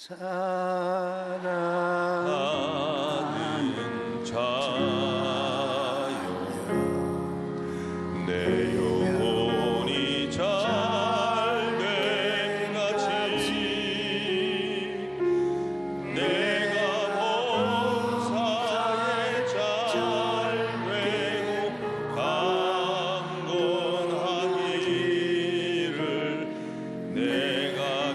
사랑하는 자여, 내 영혼이 잘됨 같이 내가 범사에 잘되고 강건하기를 내가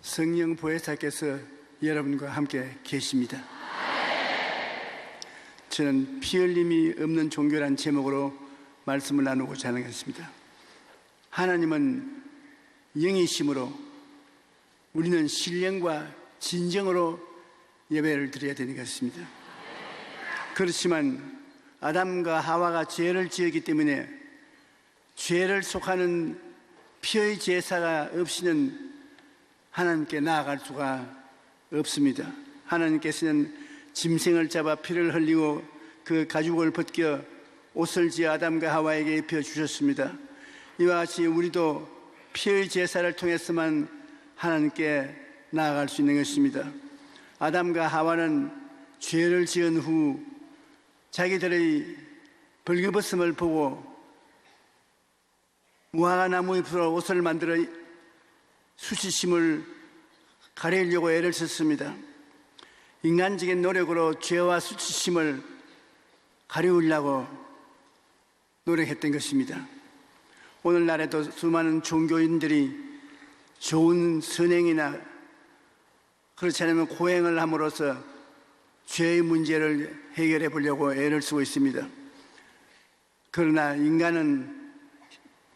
성령 보혜사께서 여러분과 함께 계십니다. 저는 피 흘림이 없는 종교란 제목으로 말씀을 나누고자 하는 것입니다. 하나님은 영이심으로 우리는 신령과 진정으로 예배를 드려야 되는 것입니다. 그렇지만 아담과 하와가 죄를 지었기 때문에 죄를 속하는 피의 제사가 없이는 하나님께 나아갈 수가 없습니다. 하나님께서는 짐승을 잡아 피를 흘리고 그 가죽을 벗겨 옷을 지어 아담과 하와에게 입혀 주셨습니다. 이와 같이 우리도 피의 제사를 통해서만 하나님께 나아갈 수 있는 것입니다. 아담과 하와는 죄를 지은 후 자기들의 벌거벗음을 보고 무화과 나무 잎으로 옷을 만들어 수치심을 가리려고 애를 썼습니다. 인간적인 노력으로 죄와 수치심을 가리우려고 노력했던 것입니다. 오늘날에도 수많은 종교인들이 좋은 선행이나 그렇지 않으면 고행을 함으로써 죄의 문제를 해결해 보려고 애를 쓰고 있습니다. 그러나 인간은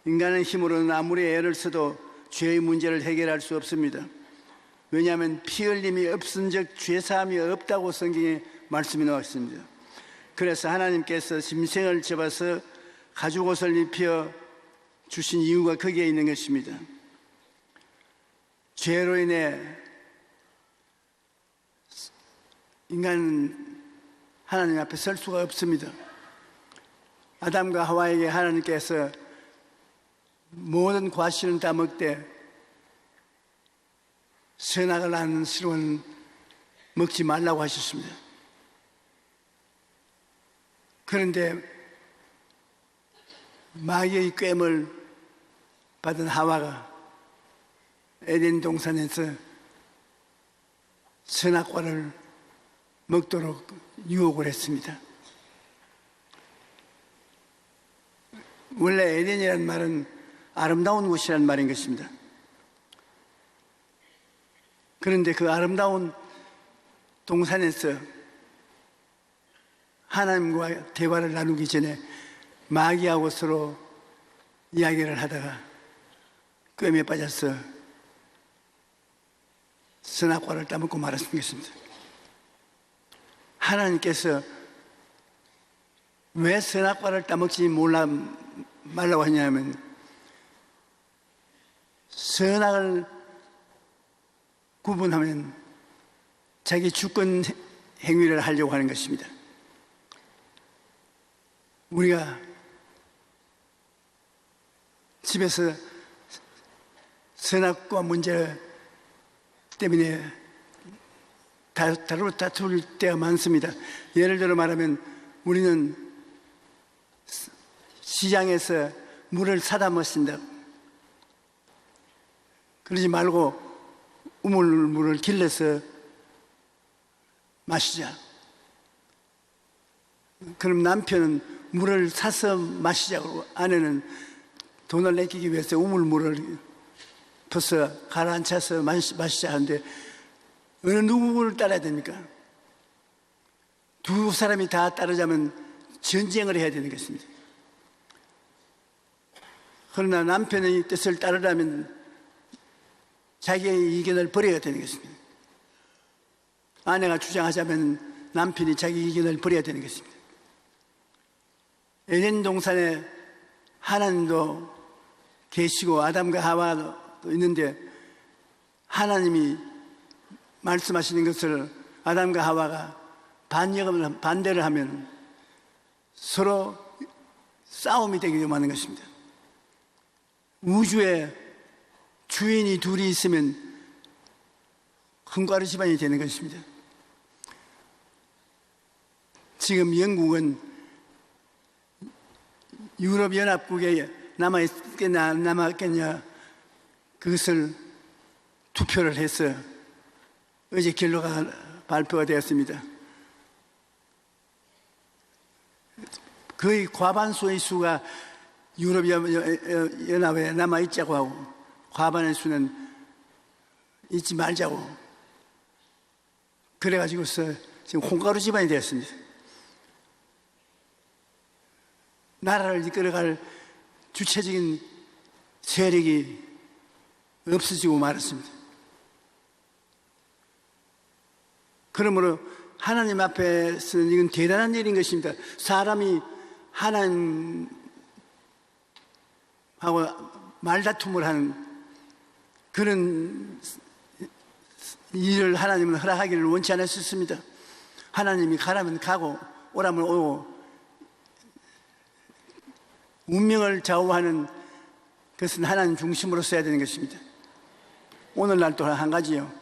힘으로는 아무리 애를 써도 죄의 문제를 해결할 수 없습니다. 왜냐하면 피 흘림이 없은즉 죄사함이 없다고 성경에 말씀이 나와 있습니다. 그래서 하나님께서 짐승을 잡아서 가죽옷을 입혀 주신 이유가 거기에 있는 것입니다. 죄로 인해 인간은 하나님 앞에 설 수가 없습니다. 아담과 하와에게 하나님께서 모든 과실은 다 먹되 선악을 아는 실은 먹지 말라고 하셨습니다. 그런데 마귀의 꾀을 받은 하와가 에덴 동산에서 선악과를 먹도록 유혹을 했습니다. 원래 에덴이라는 말은 아름다운 곳이라는 말인 것입니다. 그런데 그 아름다운 동산에서 하나님과 대화를 나누기 전에 마귀하고 서로 이야기를 하다가 꿰매에 빠져서 선악과를 따먹고 말았습니다. 하나님께서 왜 선악과를 따먹지 말라고 하냐면 선악을 구분하면 자기 주권 행위를 하려고 하는 것입니다. 우리가 집에서 선악과 문제 때문에 다툴 때가 많습니다. 예를 들어 말하면 우리는 시장에서 물을 사다 마신다. 그러지 말고 우물물을 길러서 마시자. 그럼 남편은 물을 사서 마시자고, 아내는 돈을 내기 위해서 우물물을 퍼서 가라앉혀서 마시자 하는데 어느 누구를 따라야 됩니까? 두 사람이 다 따르자면 전쟁을 해야 되는 것입니다. 그러나 남편의 뜻을 따르려면 자기의 의견을 버려야 되는 것입니다. 아내가 주장하자면 남편이 자기 의견을 버려야 되는 것입니다. 에덴 동산에 하나님도 계시고 아담과 하와도 있는데 하나님이 말씀하시는 것을 아담과 하와가 반대를 하면 서로 싸움이 되게 많은 것입니다. 우주에 주인이 둘이 있으면 금가루 집안이 되는 것입니다. 지금 영국은 유럽연합국에 남아있겠냐 안 남아있겠냐 그것을 투표를 해서 어제 결과가 발표가 되었습니다. 거의 과반수의 수가 유럽연합에 남아있자고 하고 과반의 수는 잊지 말자고 그래가지고서 지금 홍가루 집안이 되었습니다. 나라를 이끌어갈 주체적인 세력이 없어지고 말았습니다. 그러므로 하나님 앞에서는 이건 대단한 일인 것입니다. 사람이 하나님하고 말다툼을 하는 그런 일을 하나님은 허락하기를 원치 않으셨습니다. 하나님이 가라면 가고 오라면 오고 운명을 좌우하는 것은 하나님 중심으로 써야 되는 것입니다. 오늘날 또 한 가지요.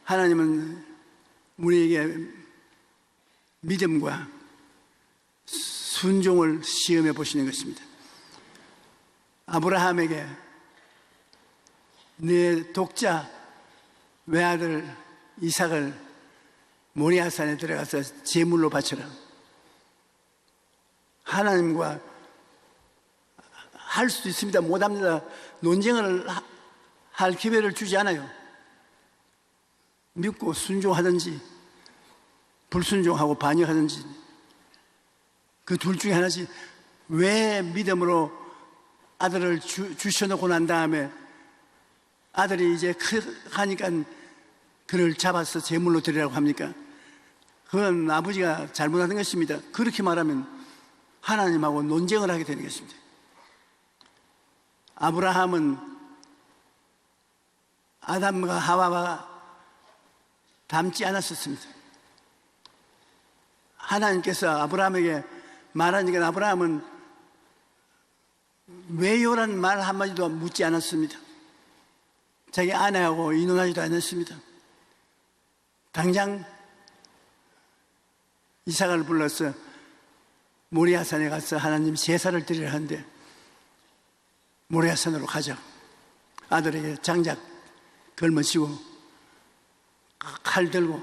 하나님은 우리에게 믿음과 순종을 시험해 보시는 것입니다. 아브라함에게 내 독자 외아들 이삭을 모리아산에 들어가서 제물로 바쳐라. 하나님과 할 수도 있습니다. 못합니다. 논쟁을 할 기회를 주지 않아요. 믿고 순종하든지 불순종하고 반역하든지 그 둘 중에 하나지. 왜 믿음으로 아들을 주셔놓고 난 다음에 아들이 이제 크니까 그를 잡아서 제물로 드리라고 합니까? 그건 아버지가 잘못하는 것입니다. 그렇게 말하면 하나님하고 논쟁을 하게 되는 것입니다. 아브라함은 아담과 하와가 닮지 않았었습니다. 하나님께서 아브라함에게 말하니까 아브라함은 왜요라는 말 한마디도 묻지 않았습니다. 자기 아내하고 이혼하지도 않았습니다. 당장 이삭을 불러서 모리아산에 가서 하나님 제사를 드리려 하는데 모리아산으로 가자. 아들에게 장작 걸머쥐고 칼 들고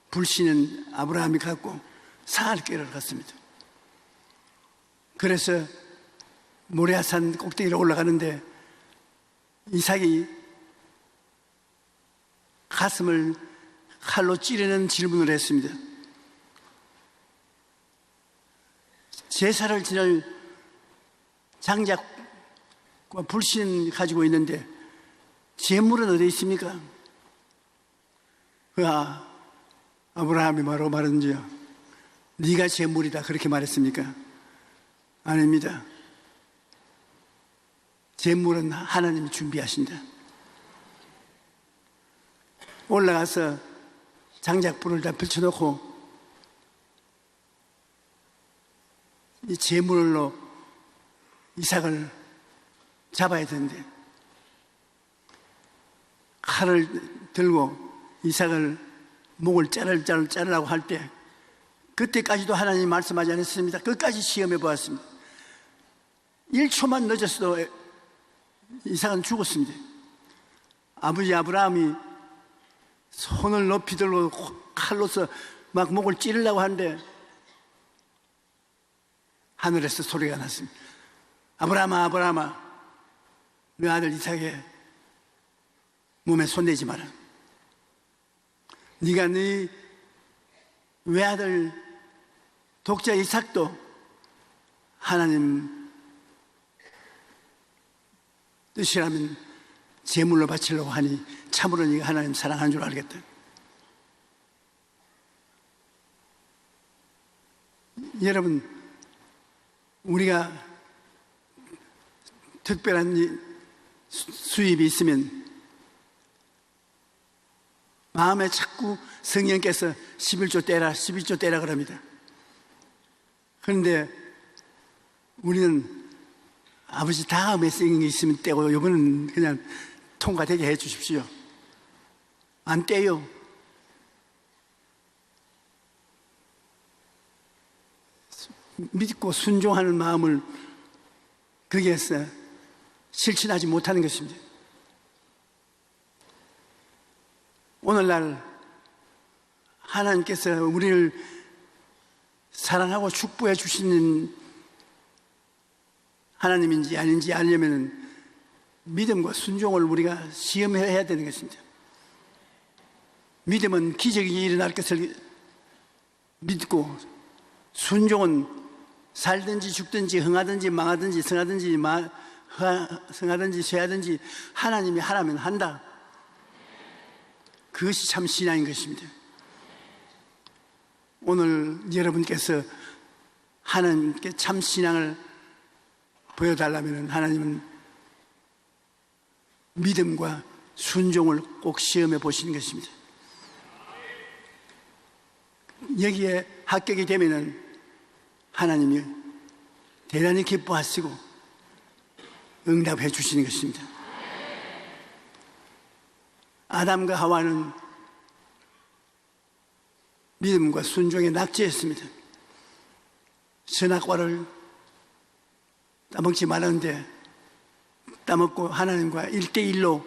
불씨는 아브라함이 갖고 상을 깨러 갔습니다. 그래서 모리아산 꼭대기로 올라가는데 이삭이 가슴을 칼로 찌르는 질문을 했습니다. 제사를 지낼 장작과 불신 가지고 있는데 제물은 어디 있습니까? 아브라함이 바로 말한지요. 네가 제물이다 그렇게 말했습니까? 아닙니다. 제물은 하나님이 준비하신다. 올라가서 장작불을 다 붙여놓고 이 제물로 이삭을 잡아야 되는데 칼을 들고 이삭을 목을 자르라고 할 때 그때까지도 하나님이 말씀하지 않았습니다. 끝까지 시험해 보았습니다. 1초만 늦었어도 이삭은 죽었습니다. 아버지 아브라함이 손을 높이 들고 칼로서 막 목을 찌르려고 하는데 하늘에서 소리가 났습니다. 아브라함아 아브라함아 내 아들 이삭의 몸에 손대지 마라. 네가 네 외아들 독자 이삭도 하나님 뜻이라면 제물로 바치려고 하니 참으로 네가 하나님 사랑하는 줄 알겠다. 여러분, 우리가 특별한 수입이 있으면 마음에 자꾸 성령께서 11조 떼라 11조 떼라 그럽니다. 그런데 우리는 아버지 다음에 쓰는 게 있으면 떼고 이거는 그냥 통과되게 해 주십시오. 안 떼요. 믿고 순종하는 마음을 거기에서 실천하지 못하는 것입니다. 오늘날 하나님께서 우리를 사랑하고 축복해 주시는 하나님인지 아닌지 알려면 믿음과 순종을 우리가 시험해야 되는 것입니다. 믿음은 기적이 일어날 것을 믿고, 순종은 살든지 죽든지 흥하든지 망하든지 성하든지 쇠하든지 하나님이 하라면 한다. 그것이 참 신앙인 것입니다. 오늘 여러분께서 하나님께 참 신앙을 보여달라면 하나님은 믿음과 순종을 꼭 시험해 보시는 것입니다. 여기에 합격이 되면은 하나님이 대단히 기뻐하시고 응답해 주시는 것입니다. 아담과 하와는 믿음과 순종에 낙제했습니다. 선악과를 따먹지 말았는데 따먹고 하나님과 1대1로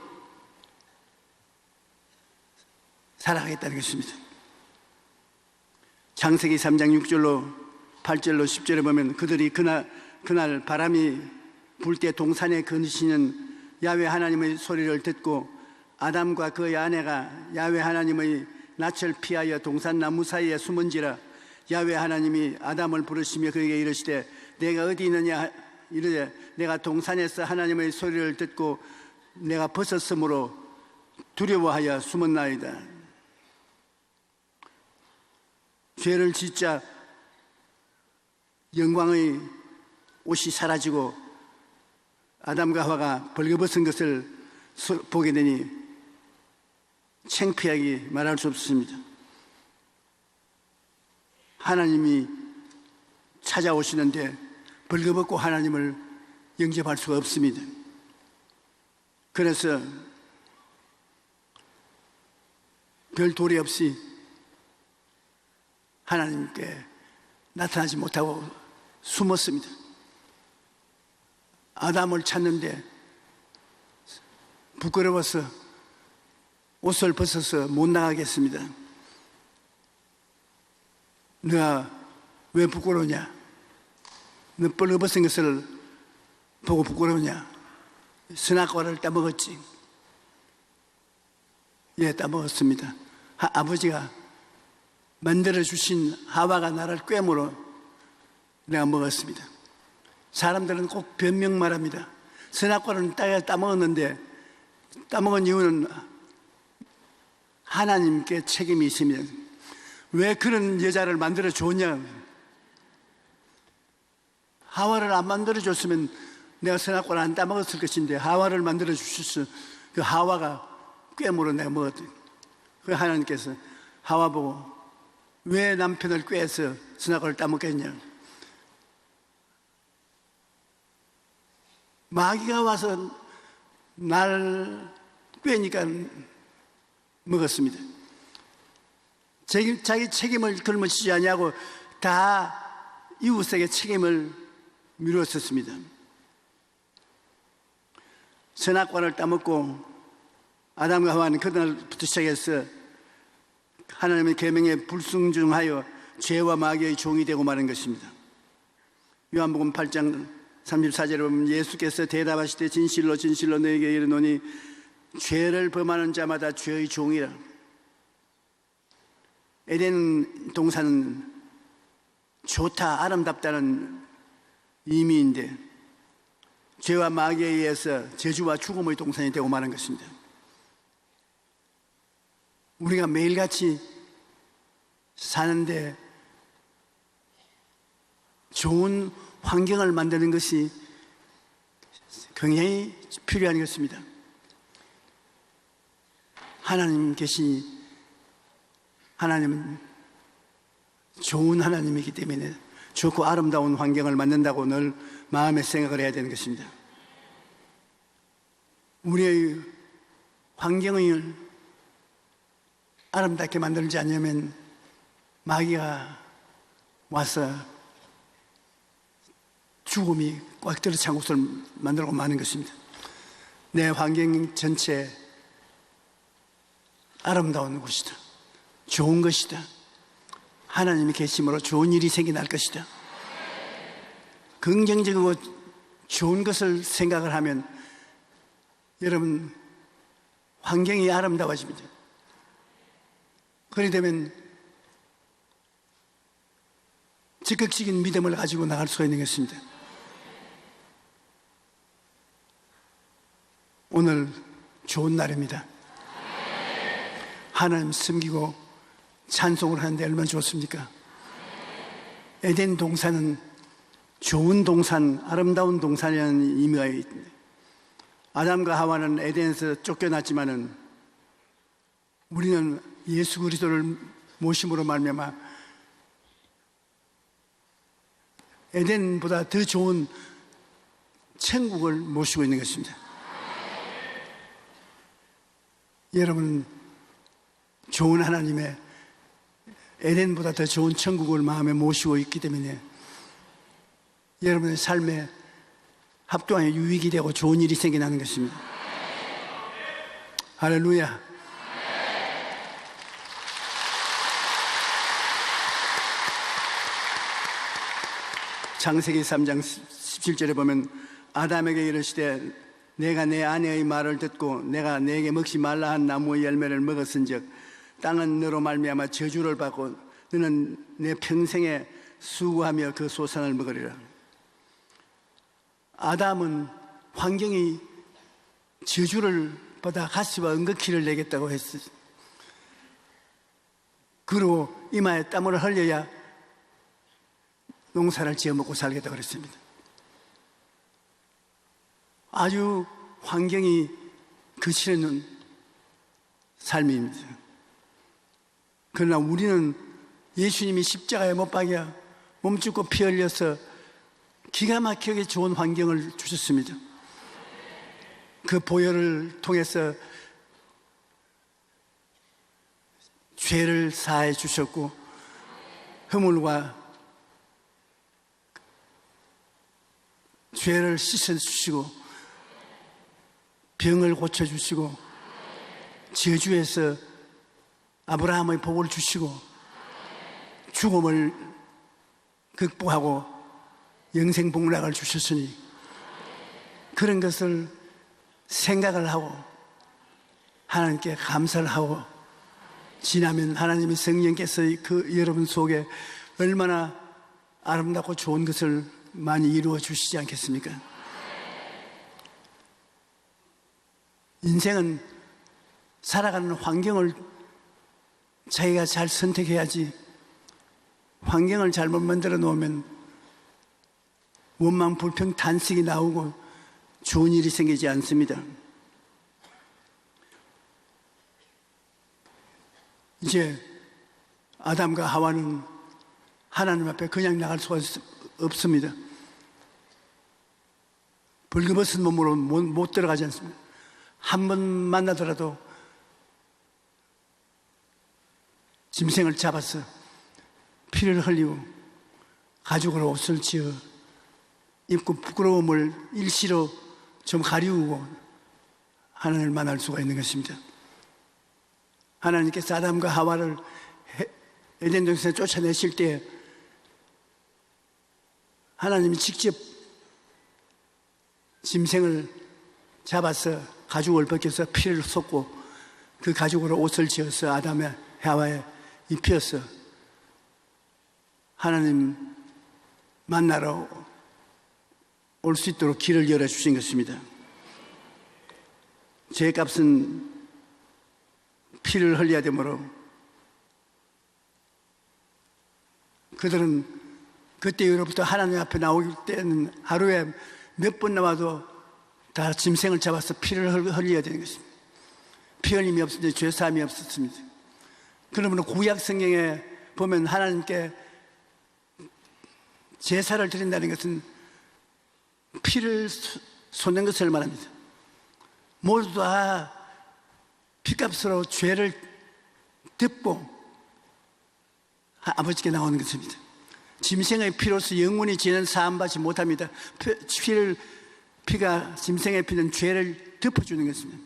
살아가겠다는 것입니다. 창세기 3장 6절로 8절로 10절에 보면 그들이 그날 바람이 불 때 동산에 거니시는 야훼 하나님의 소리를 듣고 아담과 그의 아내가 야훼 하나님의 낯을 피하여 동산 나무 사이에 숨은지라. 야훼 하나님이 아담을 부르시며 그에게 이르시되 내가 어디 있느냐 이르되 내가 동산에서 하나님의 소리를 듣고 내가 벗었으므로 두려워하여 숨었나이다. 죄를 짓자 영광의 옷이 사라지고 아담과 하와가 벌거벗은 것을 보게 되니 창피하게 말할 수 없습니다. 하나님이 찾아오시는데 벌거벗고 하나님을 영접할 수가 없습니다. 그래서 별 도리 없이 하나님께 나타나지 못하고 숨었습니다. 아담을 찾는데 부끄러워서 옷을 벗어서 못 나가겠습니다. 너가 왜 부끄러우냐? 너 벌거벗은 것을 보고 부끄러우냐? 선악과를 따먹었지. 예, 따먹었습니다. 아버지가 만들어주신 하와가 나를 꿰물어 내가 먹었습니다. 사람들은 꼭 변명 말합니다. 선악과는 따먹었는데 따먹은 이유는 하나님께 책임이 있습니다. 왜 그런 여자를 만들어 줬냐? 하와를 안 만들어 줬으면 내가 선악과를 안 따먹었을 것인데 하와를 만들어 주셔서 그 하와가 꿰물어 내가 먹었더니 그 하나님께서 하와 보고 왜 남편을 꿰서 선악과를 따먹겠냐? 마귀가 와서 날 꿰니까 먹었습니다. 자기 책임을 걸머지지 않냐고 다 이웃에게 책임을 미루었었습니다. 선악과를 따먹고 아담과 하와는 그날부터 시작해서 하나님의 계명에 불순종하여 죄와 마귀의 종이 되고 마는 것입니다. 요한복음 8장 34절에 보면 예수께서 대답하시되 진실로 진실로 너에게 이르노니 죄를 범하는 자마다 죄의 종이라. 에덴 동산은 좋다, 아름답다는 의미인데 죄와 마귀에 의해서 저주와 죽음의 동산이 되고 마는 것입니다. 우리가 매일같이 사는데 좋은 환경을 만드는 것이 굉장히 필요한 것입니다. 하나님은 좋은 하나님이기 때문에 좋고 아름다운 환경을 만든다고 늘 마음에 생각을 해야 되는 것입니다. 우리의 환경을 아름답게 만들지 않으면 마귀가 와서 죽음이 꽉 들어찬 곳을 만들고 마는 것입니다. 내 환경 전체 아름다운 곳이다. 좋은 것이다. 하나님이 계심으로 좋은 일이 생겨날 것이다. 긍정적이고 좋은 것을 생각을 하면 여러분 환경이 아름다워집니다. 그렇게 되면 적극적인 믿음을 가지고 나갈 수가 있는 것입니다. 오늘 좋은 날입니다. 하나님 섬기고 찬송을 하는데 얼마나 좋습니까? 에덴 동산은 좋은 동산, 아름다운 동산이라는 의미가 있습니다. 아담과 하와는 에덴에서 쫓겨났지만은 우리는 예수 그리스도를 모심으로 말미암아 에덴보다 더 좋은 천국을 모시고 있는 것입니다. 여러분 좋은 하나님의 에덴보다 더 좋은 천국을 마음에 모시고 있기 때문에 여러분의 삶에 합동하여 유익이 되고 좋은 일이 생겨나는 것입니다. 할렐루야. 창세기 3장 17절에 보면 아담에게 이르시되 내가 내 아내의 말을 듣고 내가 내게 먹지 말라 한 나무의 열매를 먹었은즉 땅은 너로 말미암아 저주를 받고 너는 내 평생에 수고하며 그 소산을 먹으리라. 아담은 환경이 저주를 받아 가시와 은극히를 내겠다고 했어요. 그리고 이마에 땀을 흘려야 농사를 지어 먹고 살겠다고 그랬습니다. 아주 환경이 거치는 삶입니다. 그러나 우리는 예수님이 십자가에 못 박여 몸죽고 피 흘려서 기가 막히게 좋은 환경을 주셨습니다. 그 보혈을 통해서 죄를 사해 주셨고 허물과 죄를 씻어주시고 병을 고쳐주시고 저주에서 아브라함의 복을 주시고 죽음을 극복하고 영생복락을 주셨으니 그런 것을 생각을 하고 하나님께 감사를 하고 지나면 하나님의 성령께서 그 여러분 속에 얼마나 아름답고 좋은 것을 많이 이루어 주시지 않겠습니까? 인생은 살아가는 환경을 자기가 잘 선택해야지 환경을 잘못 만들어 놓으면 원망, 불평, 탄식이 나오고 좋은 일이 생기지 않습니다. 이제 아담과 하와는 하나님 앞에 그냥 나갈 수가 없습니다. 벌거벗은 몸으로 못 들어가지 않습니다. 한 번 만나더라도 짐승을 잡아서 피를 흘리고 가죽으로 옷을 지어 입고 부끄러움을 일시로 좀 가리우고 하나님을 만날 수가 있는 것입니다. 하나님께서 아담과 하와를 에덴 동산에 쫓아내실 때 하나님이 직접 짐승을 잡아서 가죽을 벗겨서 피를 쏟고 그 가죽으로 옷을 지어서 아담의 하와에 입혀서 하나님 만나러 올 수 있도록 길을 열어주신 것입니다. 죄값은 피를 흘려야 되므로 그들은 그때 이후로부터 하나님 앞에 나올 때는 하루에 몇 번 나와도 다 짐승을 잡아서 피를 흘려야 되는 것입니다. 피 흘림이 없을 때 죄사함이 없었습니다. 그러므로 구약 성경에 보면 하나님께 제사를 드린다는 것은 피를 쏟는 것을 말합니다. 모두 다 피값으로 죄를 덮고 아버지께 나오는 것입니다. 짐승의 피로서 영원히 죄는 사함받지 못합니다. 피가 짐승의 피는 죄를 덮어주는 것입니다.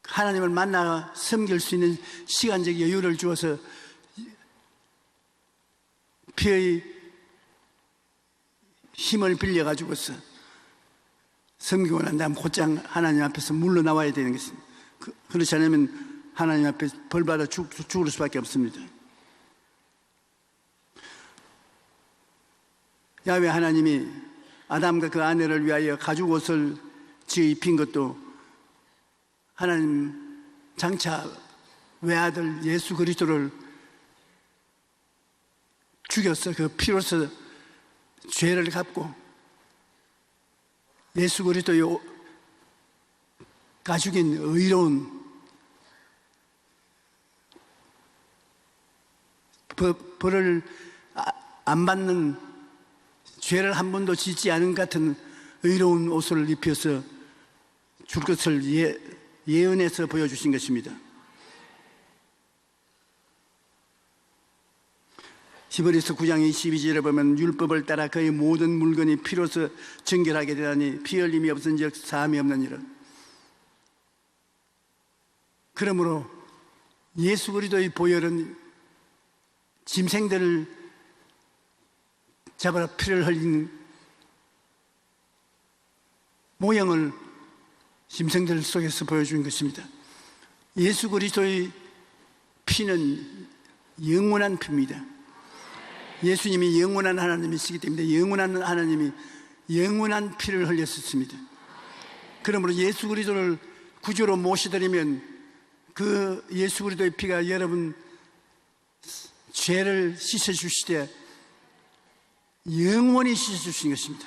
하나님을 만나 섬길 수 있는 시간적 여유를 주어서 피의 힘을 빌려가지고서 섬기고 난 다음 곧장 하나님 앞에서 물러나와야 되는 것입니다. 그렇지 않으면 하나님 앞에 벌받아 죽을 수밖에 없습니다. 야훼 하나님이 아담과 그 아내를 위하여 가죽 옷을 지어 입힌 것도 하나님 장차 외아들 예수 그리스도를 죽여서 그 피로서 죄를 갚고 예수 그리스도의 가죽인 의로운 벌을 안 받는 죄를 한 번도 짓지 않은 같은 의로운 옷을 입혀서 줄 것을 예언해서 보여주신 것입니다. 히브리서 9장 22절에 보면 율법을 따라 그의 모든 물건이 피로서 정결하게 되다니 피 흘림이 없은즉 사함이 없느니라. 그러므로 예수 그리스도의 보혈은 짐승들을 잡아라 피를 흘린 모형을 짐승들 속에서 보여준 것입니다. 예수 그리스도의 피는 영원한 피입니다. 예수님이 영원한 하나님이시기 때문에 영원한 하나님이 영원한 피를 흘렸었습니다. 그러므로 예수 그리스도를 구주로 모시드리면 그 예수 그리스도의 피가 여러분 죄를 씻어주시되 영원히 씻어주신 것입니다.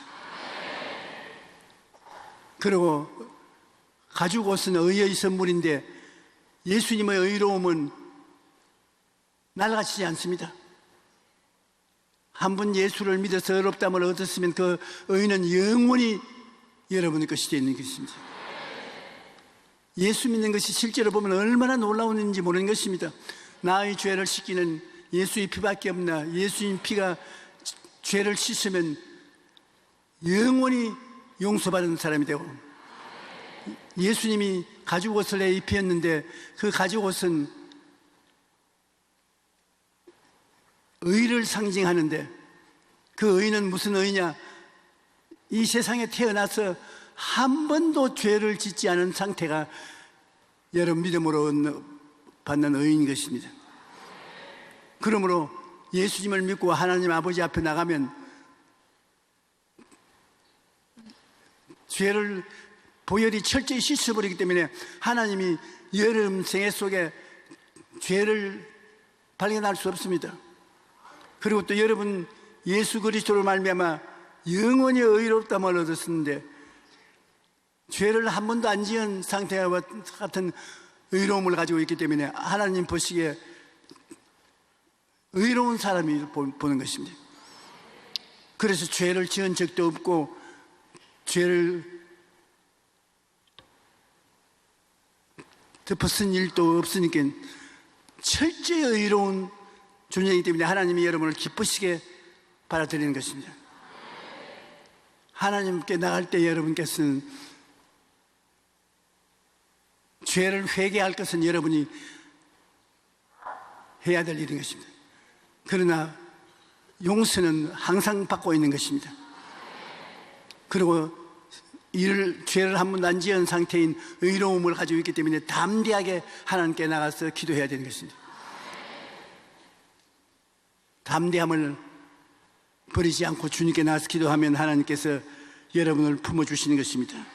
그리고 가죽 옷은 의의 선물인데 예수님의 의로움은 낡아지지 않습니다. 한 번 예수를 믿어서 의롭다함을 얻었으면 그 의는 영원히 여러분의 것이 되는 것입니다. 예수 믿는 것이 실제로 보면 얼마나 놀라운지 모르는 것입니다. 나의 죄를 씻기는 예수의 피밖에 없나. 예수님 피가 죄를 씻으면 영원히 용서받은 사람이 되고, 예수님이 가죽 옷을 내 입혔는데 그 가죽 옷은 의를 상징하는데 그 의는 무슨 의냐? 이 세상에 태어나서 한 번도 죄를 짓지 않은 상태가 여러분 믿음으로 받는 의인 것입니다. 그러므로 예수님을 믿고 하나님 아버지 앞에 나가면 죄를 보혈이 철저히 씻어버리기 때문에 하나님이 여러분 생애 속에 죄를 발견할 수 없습니다. 그리고 또 여러분 예수 그리스도로 말미암아 영원히 의롭다함을 얻었는데 죄를 한 번도 안 지은 상태와 같은 의로움을 가지고 있기 때문에 하나님 보시기에 의로운 사람이 보는 것입니다. 그래서 죄를 지은 적도 없고 죄를 덮어쓴 일도 없으니까 철저히 의로운 존재이기 때문에 하나님이 여러분을 기쁘시게 받아들이는 것입니다. 하나님께 나갈 때 여러분께서는 죄를 회개할 것은 여러분이 해야 될 일인 것입니다. 그러나 용서는 항상 받고 있는 것입니다. 그리고 죄를 한 번도 안 지은 상태인 의로움을 가지고 있기 때문에 담대하게 하나님께 나가서 기도해야 되는 것입니다. 담대함을 버리지 않고 주님께 나가서 기도하면 하나님께서 여러분을 품어주시는 것입니다.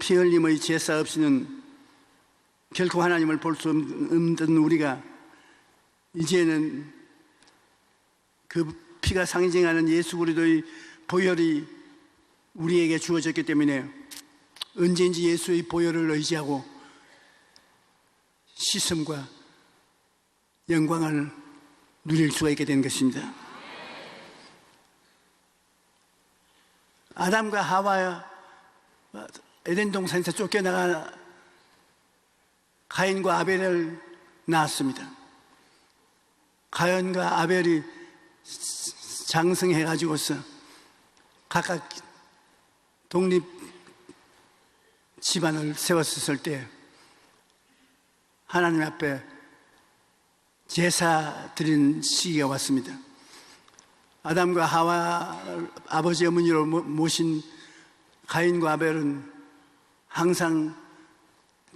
피 흘림의 제사 없이는 결코 하나님을 볼 수 없는 우리가 이제는 그 피가 상징하는 예수 그리스도의 보혈이 우리에게 주어졌기 때문에 언제인지 예수의 보혈을 의지하고 씻음과 영광을 누릴 수가 있게 된 것입니다. 아담과 하와 에덴 동산에서 쫓겨나가 가인과 아벨을 낳았습니다. 가인과 아벨이 장성해 가지고서 각각 독립 집안을 세웠을 때 하나님 앞에 제사 드리는 시기가 왔습니다. 아담과 하와 아버지 어머니로 모신 가인과 아벨은 항상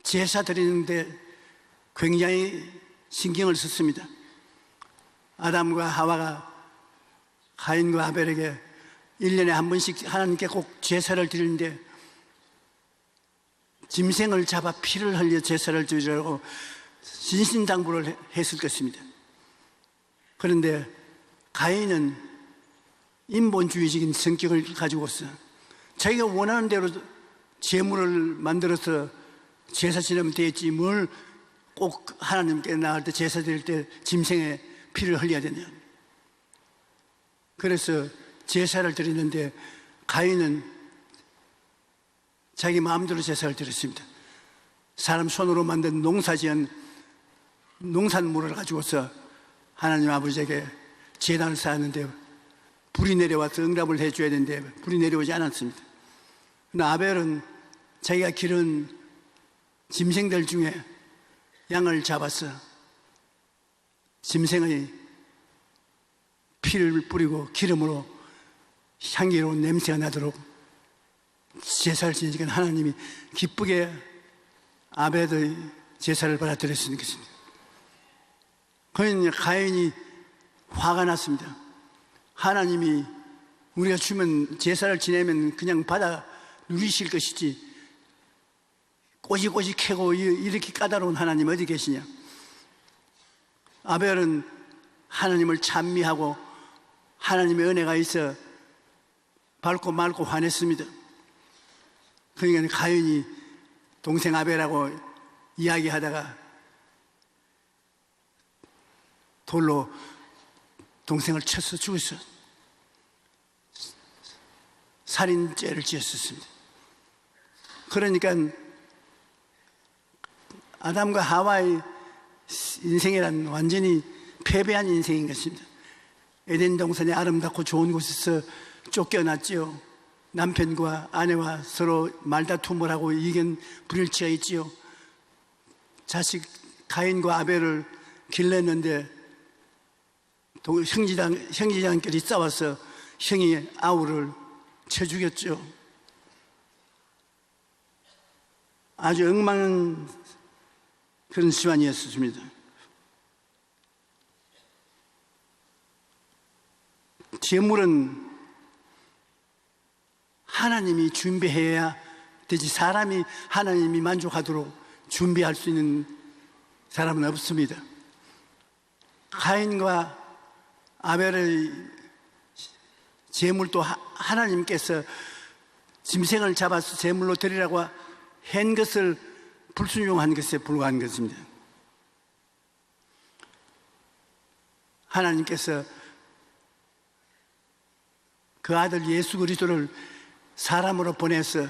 제사 드리는데 굉장히 신경을 썼습니다. 아담과 하와가 가인과 아벨에게 1년에 한 번씩 하나님께 꼭 제사를 드리는데 짐승을 잡아 피를 흘려 제사를 드리라고 신신당부를 했을 것입니다. 그런데 가인은 인본주의적인 성격을 가지고서 자기가 원하는 대로 제물을 만들어서 제사 지내면 되겠지 뭘 꼭 하나님께 나갈 때 제사 드릴 때 짐승의 피를 흘려야 되냐. 그래서 제사를 드리는데 가인은 자기 마음대로 제사를 드렸습니다. 사람 손으로 만든 농사지은 농산물을 가지고서 하나님 아버지에게 제단을 쌓았는데 불이 내려와서 응답을 해줘야 되는데 불이 내려오지 않았습니다. 그러나 아벨은 자기가 기른 짐승들 중에 양을 잡아서 짐승의 피를 뿌리고 기름으로 향기로운 냄새가 나도록 제사를 지니까 하나님이 기쁘게 아벨의 제사를 받아들였으는 것입니다. 그러니 가인이 화가 났습니다. 하나님이 우리가 주면 제사를 지내면 그냥 받아 누리실 것이지 꼬지꼬지 캐고 이렇게 까다로운 하나님 어디 계시냐. 아벨은 하나님을 찬미하고 하나님의 은혜가 있어 밟고 말고 화냈습니다. 그러니까 가인이 동생 아벨하고 이야기하다가 돌로 동생을 쳐서 죽였어. 살인죄를 지었었습니다. 그러니까 아담과 하와의 인생이란 완전히 패배한 인생인 것입니다. 에덴 동산의 아름답고 좋은 곳에서 쫓겨났지요. 남편과 아내와 서로 말다툼을 하고 의견 불일치가 있지요. 자식 가인과 아벨을 길렀는데 형제자매끼리 싸워서 형이 아우를 쳐 죽였죠. 아주 엉망한 그런 시간이었습니다. 제물은 하나님이 준비해야 되지 사람이 하나님이 만족하도록 준비할 수 있는 사람은 없습니다. 가인과 아벨의 제물도 하나님께서 짐승을 잡아서 제물로 드리라고 한 것을 불순종한 것에 불과한 것입니다. 하나님께서 그 아들 예수 그리스도를 사람으로 보내서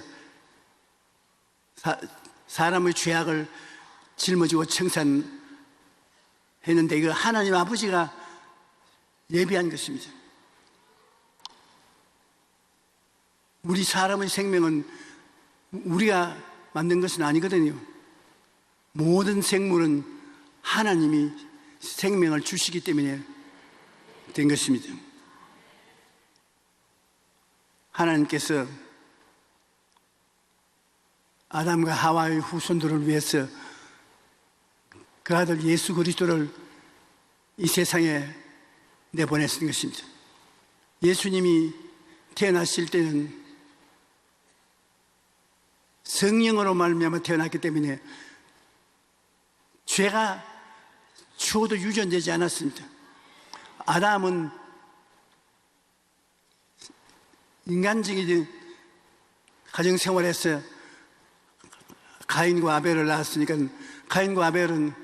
사람의 죄악을 짊어지고 청산했는데 이거 하나님 아버지가 예비한 것입니다. 우리 사람의 생명은 우리가 만든 것은 아니거든요. 모든 생물은 하나님이 생명을 주시기 때문에 된 것입니다. 하나님께서 아담과 하와의 후손들을 위해서 그 아들 예수 그리스도를 이 세상에 내보냈던 것입니다. 예수님이 태어나실 때는 성령으로 말미암아 태어났기 때문에 죄가 죽어도 유전되지 않았습니다. 아담은 인간적인 가정생활에서 가인과 아벨을 낳았으니까 가인과 아벨은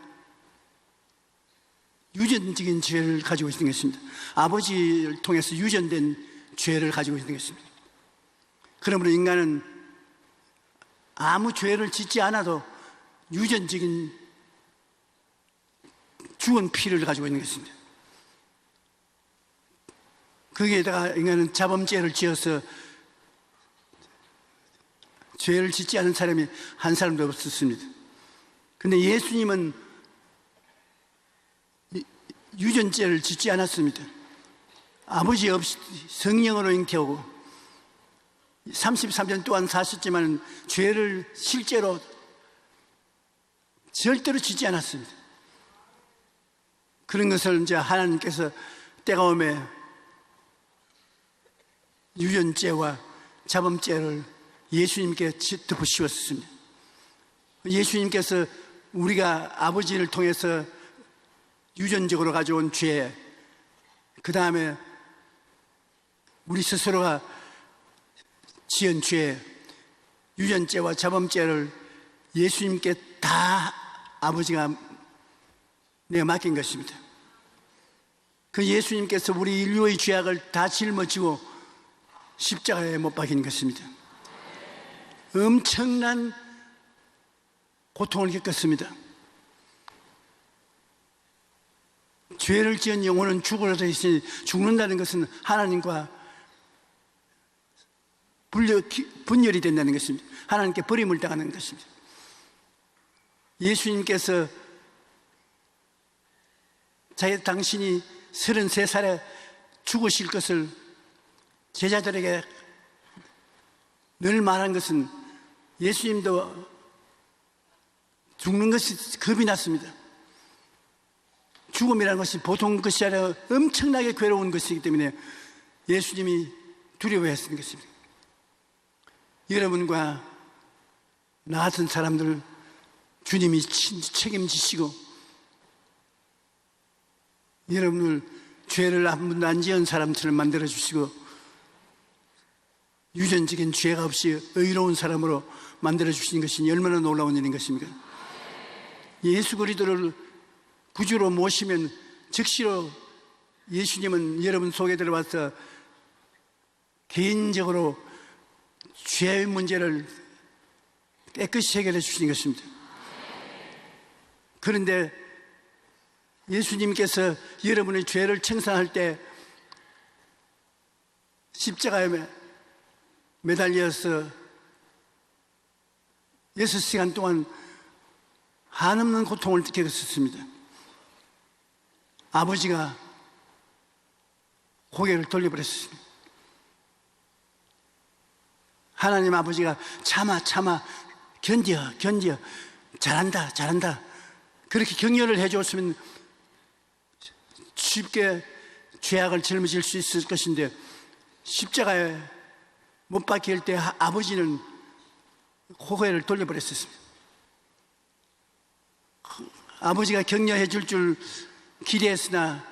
유전적인 죄를 가지고 있는 것입니다. 아버지를 통해서 유전된 죄를 가지고 있는 것입니다. 그러므로 인간은 아무 죄를 짓지 않아도 유전적인 죽은 피를 가지고 있는 것입니다. 거기에다가 인간은 자범죄를 지어서 죄를 짓지 않은 사람이 한 사람도 없었습니다. 그런데 예수님은 유전죄를 짓지 않았습니다. 아버지 없이 성령으로 잉태하고 33년 동안 사셨지만 죄를 실제로 절대로 짓지 않았습니다. 그런 것을 이제 하나님께서 때가 오매 유전죄와 자범죄를 예수님께 덮어 씌웠습니다. 예수님께서 우리가 아버지를 통해서 유전적으로 가져온 죄, 그 다음에 우리 스스로가 지은 죄, 유전죄와 자범죄를 예수님께 다 아버지가 내가 맡긴 것입니다. 그 예수님께서 우리 인류의 죄악을 다 짊어지고 십자가에 못 박힌 것입니다. 엄청난 고통을 겪었습니다. 죄를 지은 영혼은 죽으라 되어 있으니 죽는다는 것은 하나님과 분열이 된다는 것입니다. 하나님께 버림을 당하는 것입니다. 예수님께서 당신이 33살에 죽으실 것을 제자들에게 늘 말한 것은 예수님도 죽는 것이 겁이 났습니다. 죽음이라는 것이 보통 것이 아니라 엄청나게 괴로운 것이기 때문에 예수님이 두려워했던 것입니다. 여러분과 나 같은 사람들 주님이 책임지시고 여러분을 죄를 한 번도 안 지은 사람처럼 만들어주시고 유전적인 죄가 없이 의로운 사람으로 만들어주시는 것이 얼마나 놀라운 일인 것입니까? 예수 그리스도를 구주로 모시면 즉시로 예수님은 여러분 속에 들어와서 개인적으로 죄의 문제를 깨끗이 해결해 주시는 것입니다. 그런데 예수님께서 여러분의 죄를 청산할 때 십자가에 매달려서 6시간 동안 한없는 고통을 겪었습니다. 아버지가 고개를 돌려버렸습니다. 하나님 아버지가 참아 견뎌 잘한다 그렇게 격려를 해줬으면 쉽게 죄악을 짊어질 수 있을 것인데 십자가에 못 박힐 때 아버지는 고개를 돌려버렸습니다. 아버지가 격려해 줄 기대했으나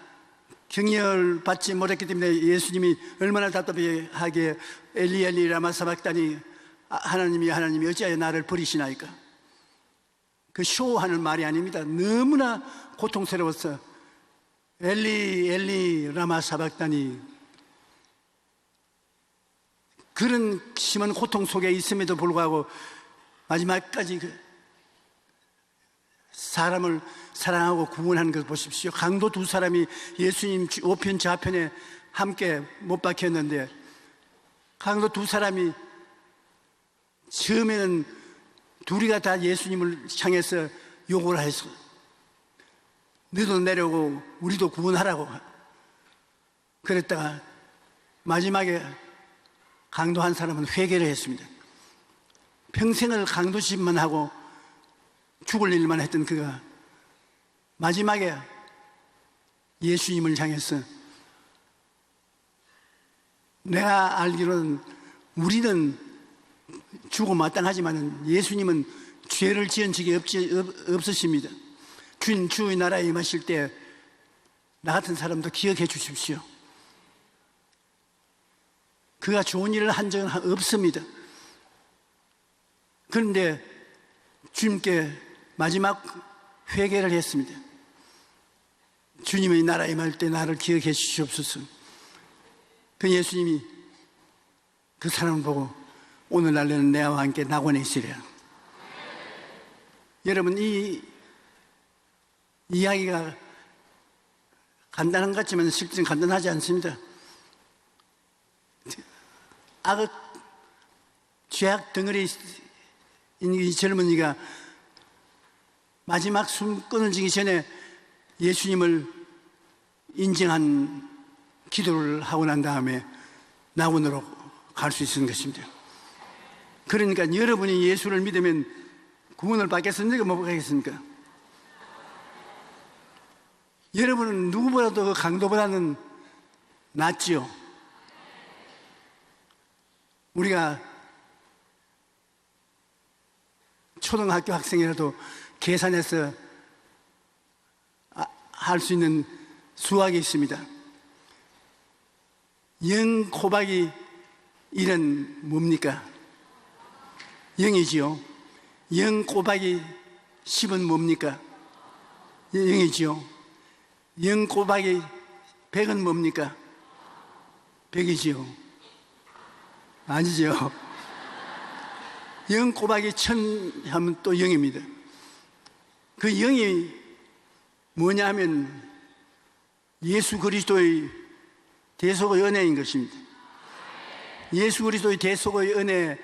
격려를 받지 못했기 때문에 예수님이 얼마나 답답하게 엘리 라마 사박다니 하나님이 어찌하여 나를 버리시나이까. 그 쇼하는 말이 아닙니다. 너무나 고통스러워서 엘리 라마 사박다니 그런 심한 고통 속에 있음에도 불구하고 마지막까지 사람을 사랑하고 구원하는 것을 보십시오. 강도 두 사람이 예수님 우편 좌편에 함께 못 박혔는데 강도 두 사람이 처음에는 둘이가 다 예수님을 향해서 요구를 해서 너도 내려오고 우리도 구원하라고 그랬다가 마지막에 강도 한 사람은 회개를 했습니다. 평생을 강도짓만 하고 죽을 일만 했던 그가 마지막에 예수님을 향해서 내가 알기로는 우리는 죽어 마땅하지만 예수님은 죄를 지은 적이 없으십니다. 주의 나라에 임하실 때 나 같은 사람도 기억해 주십시오. 그가 좋은 일을 한 적은 없습니다. 그런데 주님께 마지막 회개를 했습니다. 주님의 나라에 임할 때 나를 기억해 주시옵소서. 그 예수님이 그 사람을 보고 오늘날 너는 내와 함께 낙원에 있으리라. 여러분, 이 이야기가 간단한 것 같지만 실제는 간단하지 않습니다. 악의 죄악 덩어리 있는 이 젊은이가 마지막 숨 끊어지기 전에 예수님을 인정한 기도를 하고 난 다음에 낙원으로 갈 수 있는 것입니다. 그러니까 여러분이 예수를 믿으면 구원을 받겠습니까? 못 받겠습니까? 여러분은 누구보다도 그 강도보다는 낫지요. 우리가 초등학교 학생이라도 계산해서 할 수 있는 수학이 있습니다. 0 곱하기 1은 뭡니까? 0이지요. 0 곱하기 10은 뭡니까? 0이지요. 0 곱하기 100은 뭡니까? 100이지요. 아니죠. 0 곱하기 1000 하면 또 0입니다. 그 0이 뭐냐 하면 예수 그리스도의 대속의 은혜인 것입니다. 예수 그리스도의 대속의 은혜,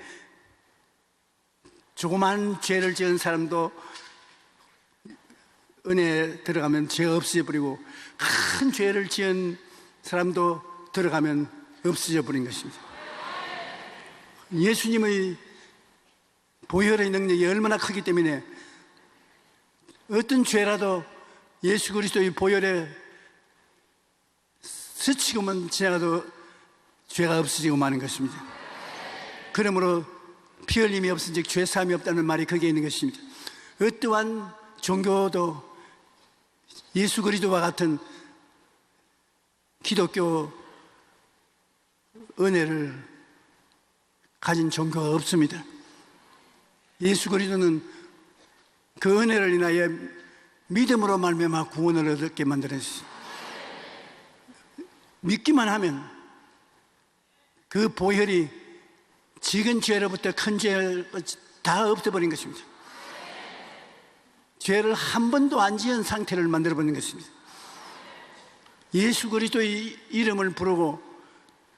조그만 죄를 지은 사람도 은혜에 들어가면 죄가 없어져 버리고, 큰 죄를 지은 사람도 들어가면 없어져 버린 것입니다. 예수님의 보혈의 능력이 얼마나 크기 때문에 어떤 죄라도 예수 그리스도의 보혈에 스치고만 지나가도 죄가 없어지고 마는 것입니다. 그러므로 피 흘림이 없은즉 죄 사함이 없다는 말이 거기에 있는 것입니다. 어떠한 종교도 예수 그리스도와 같은 기독교 은혜를 가진 종교가 없습니다. 예수 그리스도는 그 은혜를 인하여 믿음으로 말미암아 구원을 얻게 만들었습니다. 믿기만 하면 그 보혈이 작은 죄로부터 큰 죄를 다 없애버린 것입니다. 죄를 한 번도 안 지은 상태를 만들어버린 것입니다. 예수 그리스도의 이름을 부르고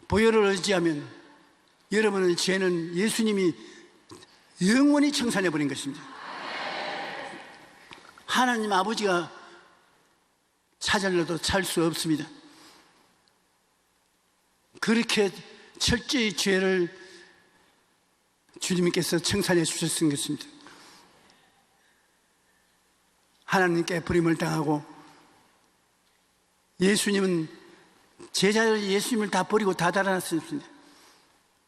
보혈을 의지하면 여러분의 죄는 예수님이 영원히 청산해버린 것입니다. 하나님 아버지가 찾으려도 찾을 수 없습니다. 그렇게 철저히 죄를 주님께서 청산해 주셨던 것입니다. 하나님께 버림을 당하고 예수님은 제자들 예수님을 다 버리고 다 달아났습니다.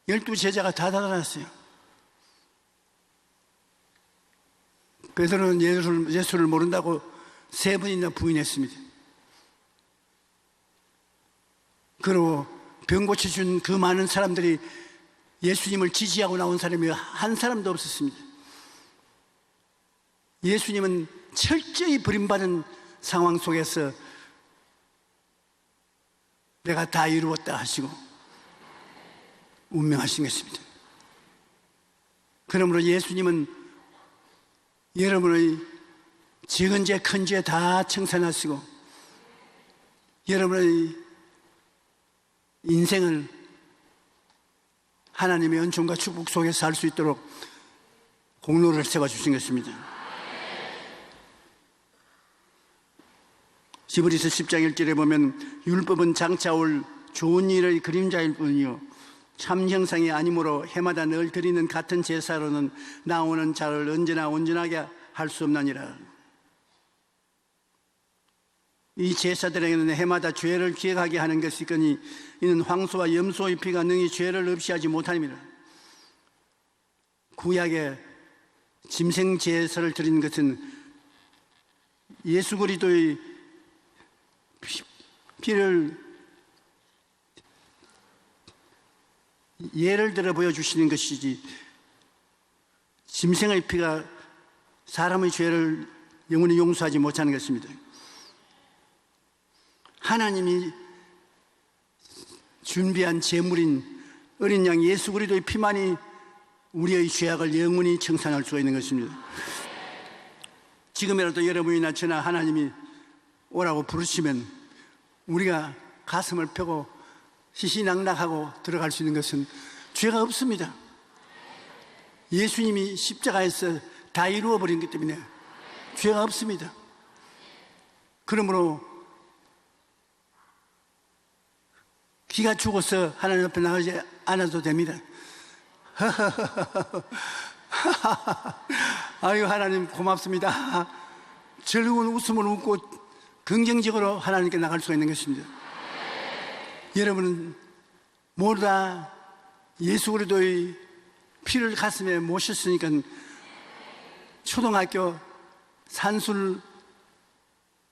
12제자가 다 달아났어요. 베드로는 예수를 모른다고 3번이나 부인했습니다. 그리고 병 고쳐준 그 많은 사람들이 예수님을 지지하고 나온 사람이 한 사람도 없었습니다. 예수님은 철저히 버림받은 상황 속에서 내가 다 이루었다 하시고 운명하신 것입니다. 그러므로 예수님은 여러분의 작은 죄, 큰 죄 다 청산하시고 여러분의 인생을 하나님의 은총과 축복 속에서 살 수 있도록 공로를 세워주신 것입니다. 히브리서 10장 1절에 보면 율법은 장차 올 좋은 일의 그림자일 뿐이요 참 형상이 아니므로 해마다 늘 드리는 같은 제사로는 나오는 자를 언제나 온전하게 할 수 없나니라. 이 제사들에게는 해마다 죄를 기억하게 하는 것이 있거니 이는 황소와 염소의 피가 능히 죄를 없이 하지 못함이라. 구약에 짐승 제사를 드리는 것은 예수 그리스도의 피를 예를 들어 보여주시는 것이지 짐승의 피가 사람의 죄를 영원히 용서하지 못하는 것입니다. 하나님이 준비한 제물인 어린 양 예수 그리스도의 피만이 우리의 죄악을 영원히 청산할 수가 있는 것입니다. 지금이라도 여러분이나 저나 하나님이 오라고 부르시면 우리가 가슴을 펴고 시시낙낙하고 들어갈 수 있는 것은 죄가 없습니다. 예수님이 십자가에서 다 이루어버린 것 때문에 죄가 없습니다. 그러므로 기가 죽어서 하나님 앞에 나가지 않아도 됩니다. 아유, 하나님 고맙습니다. 즐거운 웃음을 웃고 긍정적으로 하나님께 나갈 수가 있는 것입니다. 여러분은 모두 다 예수 그리스도의 피를 가슴에 모셨으니까 초등학교 산술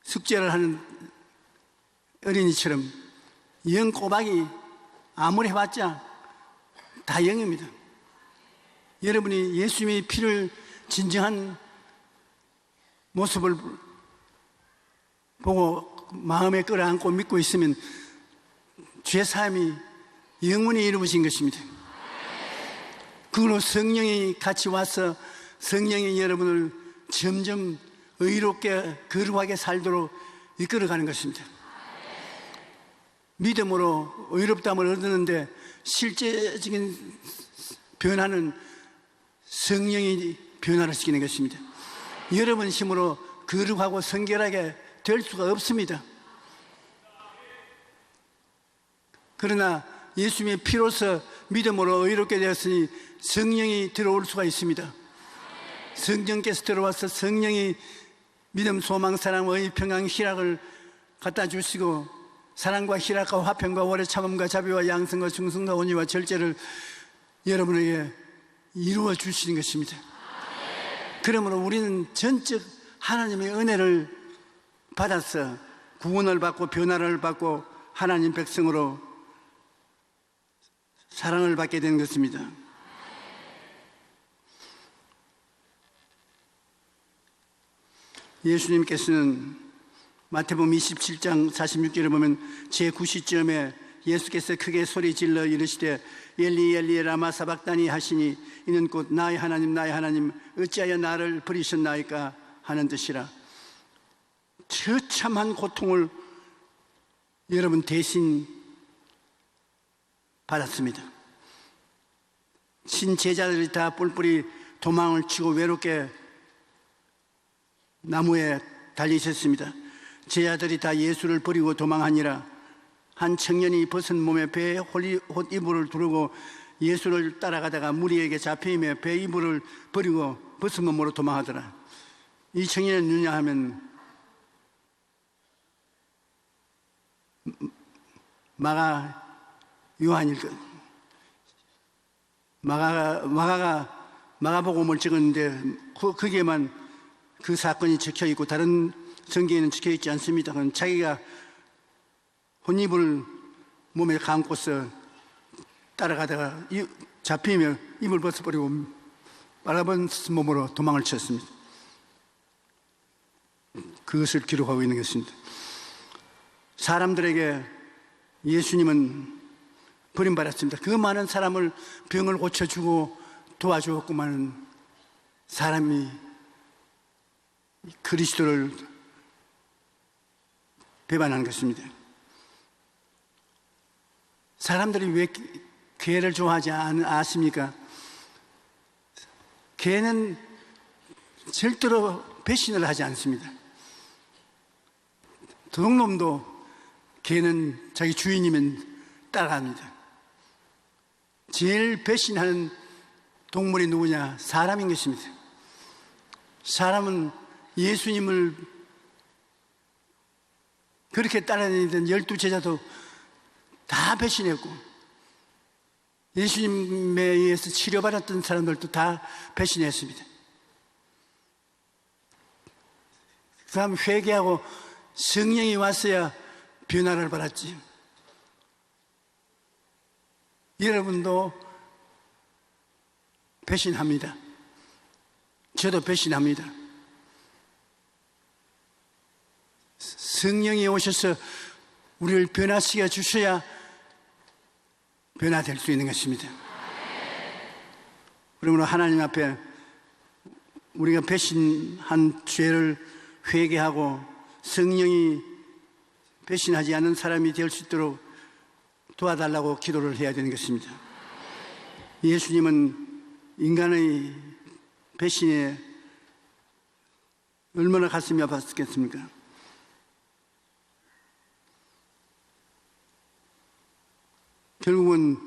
숙제를 하는 어린이처럼 영 꼬박이 아무리 해봤자 다 영입니다. 여러분이 예수님의 피를 진정한 모습을 보고 마음에 끌어안고 믿고 있으면 죄사함이 영원히 이루어진 것입니다. 그걸로 성령이 같이 와서 성령이 여러분을 점점 의롭게 거룩하게 살도록 이끌어가는 것입니다. 믿음으로 의롭다함을 얻었는데 실제적인 변화는 성령이 변화를 시키는 것입니다. 여러분 힘으로 거룩하고 성결하게 될 수가 없습니다. 그러나 예수님의 피로서 믿음으로 의롭게 되었으니 성령이 들어올 수가 있습니다. 성령께서 들어와서 성령이 믿음, 소망, 사랑, 의, 평강, 희락을 갖다 주시고 사랑과 희락과 화평과 오래 참음과 자비와 양성과 충성과 온유와 절제를 여러분에게 이루어 주시는 것입니다. 그러므로 우리는 전적 하나님의 은혜를 받아서 구원을 받고 변화를 받고 하나님 백성으로 사랑을 받게 되는 것입니다. 예수님께서는 마태복음 27장 46절에 보면 제9시쯤에 예수께서 크게 소리질러 이르시되 엘리 엘리 라마 사박다니 하시니 이는 곧 나의 하나님 어찌하여 나를 버리셨나이까 하는 뜻이라. 처참한 고통을 여러분 대신 받았습니다. 친제자들이 다 뿔뿔이 도망을 치고 외롭게 나무에 달리셨습니다. 제자들이 다 예수를 버리고 도망하니라. 한 청년이 벗은 몸에 배에 옷 이불을 두르고 예수를 따라가다가 무리에게 잡혀임에 배 이불을 버리고 벗은 몸으로 도망하더라. 이 청년은 누냐 하면 마가 요한일 것. 마가가 마가복음을 찍었는데 거기에만 그 사건이 적혀 있고 다른 성경에는 적혀 있지 않습니다. 그건 자기가 혼이불을 몸에 감고서 따라가다가 잡히면 이불 벗어버리고 빨아본 몸으로 도망을 쳤습니다. 그것을 기록하고 있는 것입니다. 사람들에게 예수님은 버림받았습니다. 그 많은 사람을 병을 고쳐주고 도와주었구만 사람이 그리스도를 배반한 것입니다. 사람들이 왜 개를 좋아하지 않습니까? 개는 절대로 배신을 하지 않습니다. 도둑놈도 개는 자기 주인이면 따라갑니다. 제일 배신하는 동물이 누구냐? 사람인 것입니다. 사람은 예수님을 그렇게 따라다니던 12제자도 다 배신했고 예수님에 의해서 치료받았던 사람들도 다 배신했습니다. 그 다음 회개하고 성령이 왔어야 변화를 받았지. 여러분도 배신합니다. 저도 배신합니다. 성령이 오셔서 우리를 변화시켜 주셔야 변화될 수 있는 것입니다. 그러므로 하나님 앞에 우리가 배신한 죄를 회개하고 성령이 배신하지 않는 사람이 될 수 있도록 도와달라고 기도를 해야 되는 것입니다. 예수님은 인간의 배신에 얼마나 가슴이 아팠겠습니까? 결국은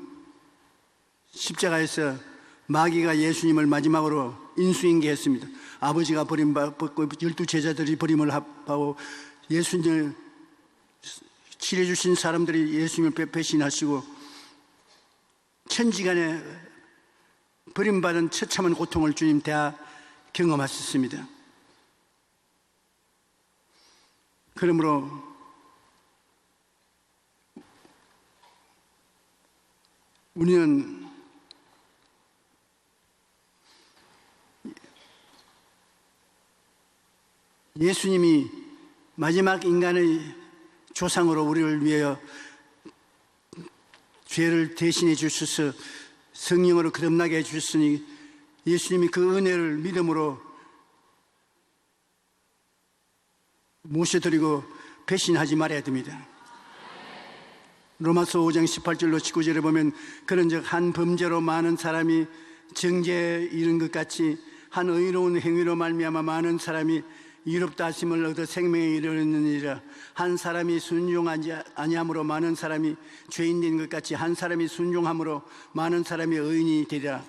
십자가에서 마귀가 예수님을 마지막으로 인수인계했습니다. 아버지가 버림받고 12제자들이 버림을 하고 예수님을 치료해주신 사람들이 예수님을 배신하시고 천지간에 버림받은 처참한 고통을 주님 다 경험하셨습니다. 그러므로 우리는 예수님이 마지막 인간의 조상으로 우리를 위하여 죄를 대신해 주셔서 성령으로 거듭나게 해주셨으니 예수님이 그 은혜를 믿음으로 모셔드리고 배신하지 말아야 됩니다. 로마서 5장 18절로 19절에 보면 그런즉 한 범죄로 많은 사람이 정죄에 이른 것 같이 한 의로운 행위로 말미암아 많은 사람이 의롭다 하심을 얻어 생명에 이르느니라. 한 사람이 순종하지 아니함으로 많은 사람이 죄인 된 것 같이 한 사람이 순종함으로 많은 사람이 의인이 되리라.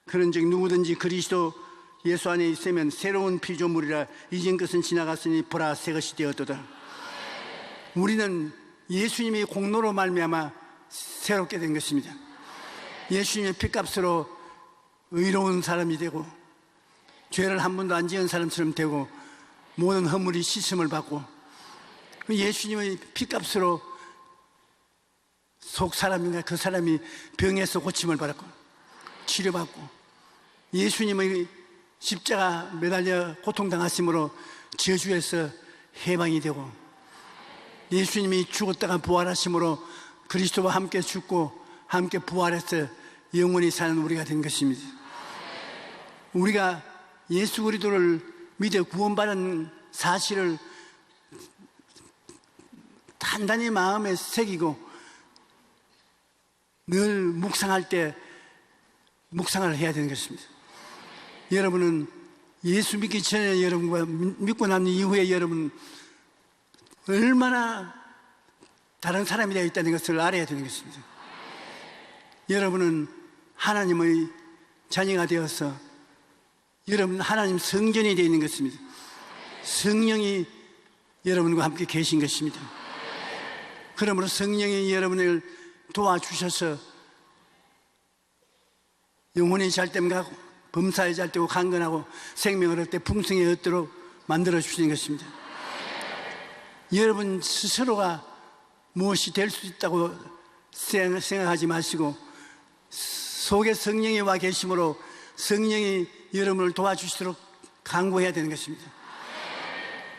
그런즉 누구든지 그리스도 예수 안에 있으면 새로운 피조물이라. 이전 것은 지나갔으니 보라 새 것이 되었도다. 우리는 예수님의 공로로 말미암아 새롭게 된 것입니다. 예수님의 피값으로 의로운 사람이 되고 죄를 한 번도 안 지은 사람처럼 되고 모든 허물이 씻음을 받고 예수님의 피값으로 속 사람인가 그 사람이 병에서 고침을 받았고 치료받고 예수님의 십자가 매달려 고통당하심으로 저주에서 해방이 되고 예수님이 죽었다가 부활하심으로 그리스도와 함께 죽고 함께 부활해서 영원히 사는 우리가 된 것입니다. 우리가 예수 그리스도를 믿어 구원받은 사실을 단단히 마음에 새기고 늘 묵상할 때 묵상을 해야 되는 것입니다. 여러분은 예수 믿기 전에 여러분과 믿고 난 이후에 여러분 얼마나 다른 사람이 되어 있다는 것을 알아야 되는 것입니다. 여러분은 하나님의 자녀가 되어서 여러분 하나님 성전이 되어 있는 것입니다. 성령이 여러분과 함께 계신 것입니다. 그러므로 성령이 여러분을 도와주셔서 영혼이 잘됨 가고 범사에 잘되고 강건하고 생명을 얻되 풍성히 얻도록 만들어 주시는 것입니다. 여러분 스스로가 무엇이 될 수 있다고 생각하지 마시고 속에 성령이 와 계심으로 성령이 여러분을 도와주시도록 간구해야 되는 것입니다.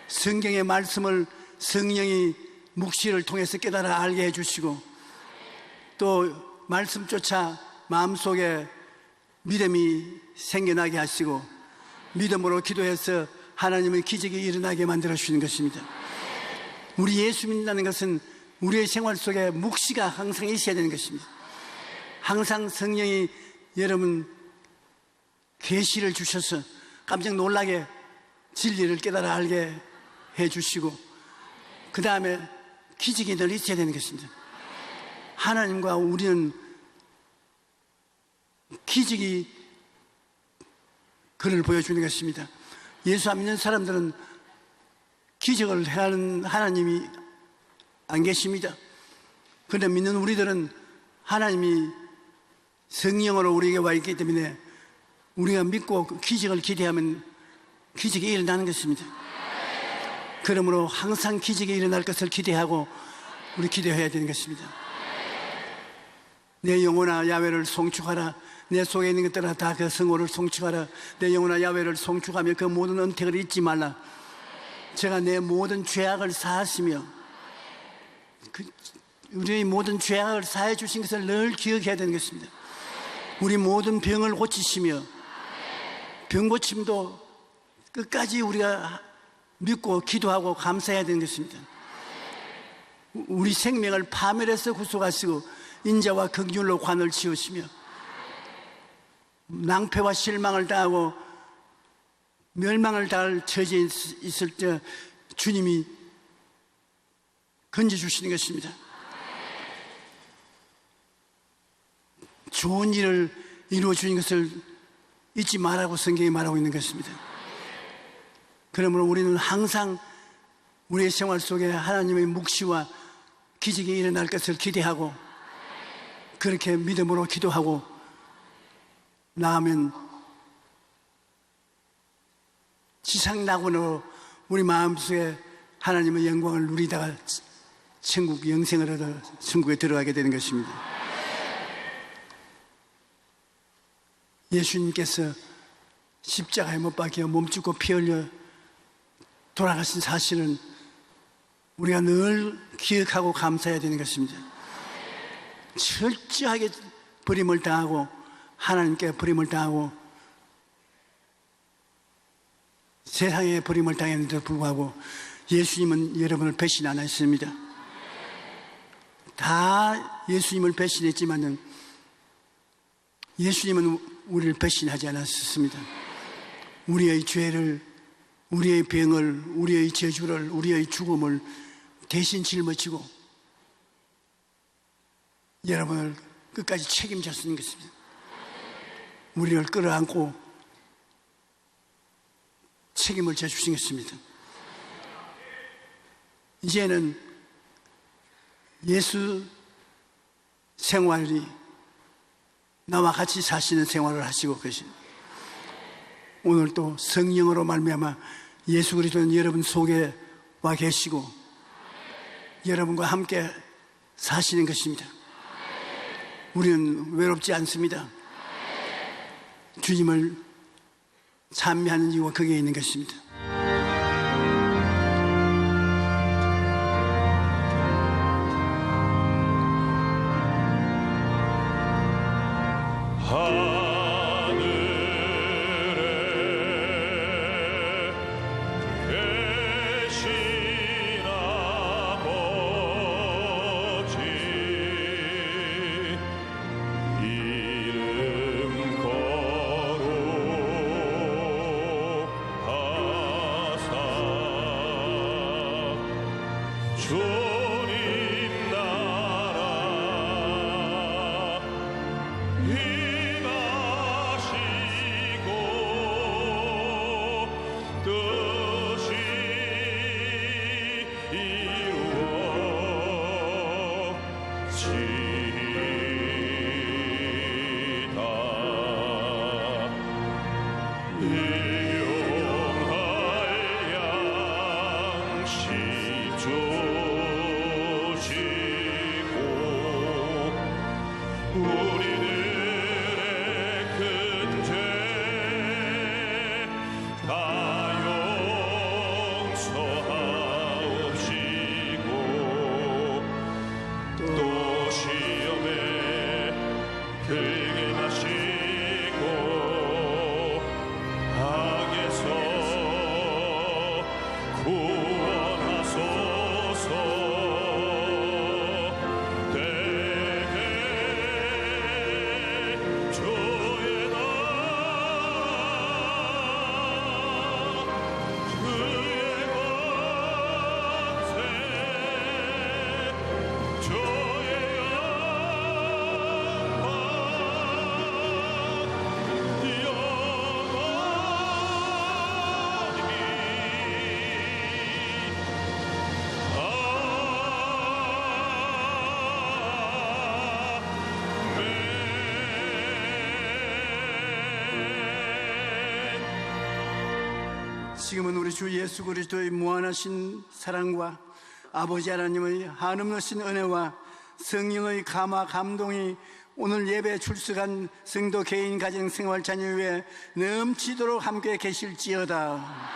성경의 말씀을 성령이 묵시를 통해서 깨달아 알게 해주시고 또 말씀조차 마음속에 믿음이 생겨나게 하시고 믿음으로 기도해서 하나님의 기적이 일어나게 만들어 주시는 것입니다. 우리 예수 믿는다는 것은 우리의 생활 속에 묵시가 항상 있어야 되는 것입니다. 항상 성령이 여러분 계시를 주셔서 깜짝 놀라게 진리를 깨달아 알게 해주시고 그 다음에 기적이 늘 있어야 되는 것입니다. 하나님과 우리는 기적이 그를 보여주는 것입니다. 예수 안 믿는 사람들은 기적을 하는 하나님이 안 계십니다. 그런데 믿는 우리들은 하나님이 성령으로 우리에게 와 있기 때문에 우리가 믿고 기적을 기대하면 기적이 일어나는 것입니다. 그러므로 항상 기적이 일어날 것을 기대하고 우리 기대해야 되는 것입니다. 내 영혼아 야훼를 송축하라. 내 속에 있는 것들아 다 그 성호를 송축하라. 내 영혼아 야훼를 송축하며 그 모든 은택을 잊지 말라. 제가 내 모든 죄악을 사하시며 우리의 모든 죄악을 사해 주신 것을 늘 기억해야 되는 것입니다. 우리 모든 병을 고치시며 병 고침도 끝까지 우리가 믿고 기도하고 감사해야 되는 것입니다. 우리 생명을 파멸해서 구속하시고 인자와 긍휼로 관을 지으시며 낭패와 실망을 당하고 멸망을 당할 처지에 있을 때 주님이 건져주시는 것입니다. 좋은 일을 이루어 주신 것을 잊지 말라고 성경이 말하고 있는 것입니다. 그러므로 우리는 항상 우리의 생활 속에 하나님의 묵시와 기적이 일어날 것을 기대하고 그렇게 믿음으로 기도하고 나아가면 지상낙원으로 우리 마음속에 하나님의 영광을 누리다가 천국 영생을 얻어 천국에 들어가게 되는 것입니다. 예수님께서 십자가에 못 박혀 몸죽고 피 흘려 돌아가신 사실은 우리가 늘 기억하고 감사해야 되는 것입니다. 철저하게 버림을 당하고 하나님께 버림을 당하고 세상에 버림을 당했는데도 불구하고 예수님은 여러분을 배신 안 했습니다. 다 예수님을 배신했지만은 예수님은 우리를 배신하지 않았습니다. 우리의 죄를, 우리의 병을, 우리의 저주를, 우리의 죽음을 대신 짊어지고 여러분을 끝까지 책임졌는 것입니다. 우리를 끌어안고 책임을 져주신 것입니다. 이제는 예수 생활이 나와 같이 사시는 생활을 하시고 계십니다. 오늘 또 성령으로 말미암아 예수 그리스도는 여러분 속에 와 계시고 여러분과 함께 사시는 것입니다. 우리는 외롭지 않습니다. 주님을 찬미하는 이유가 거기에 있는 것입니다. 지금은 우리 주 예수 그리스도의 무한하신 사랑과 아버지 하나님의 한없으신 은혜와 성령의 감화 감동이 오늘 예배에 출석한 성도 개인 가정 생활 자녀 위에 넘치도록 함께 계실지어다.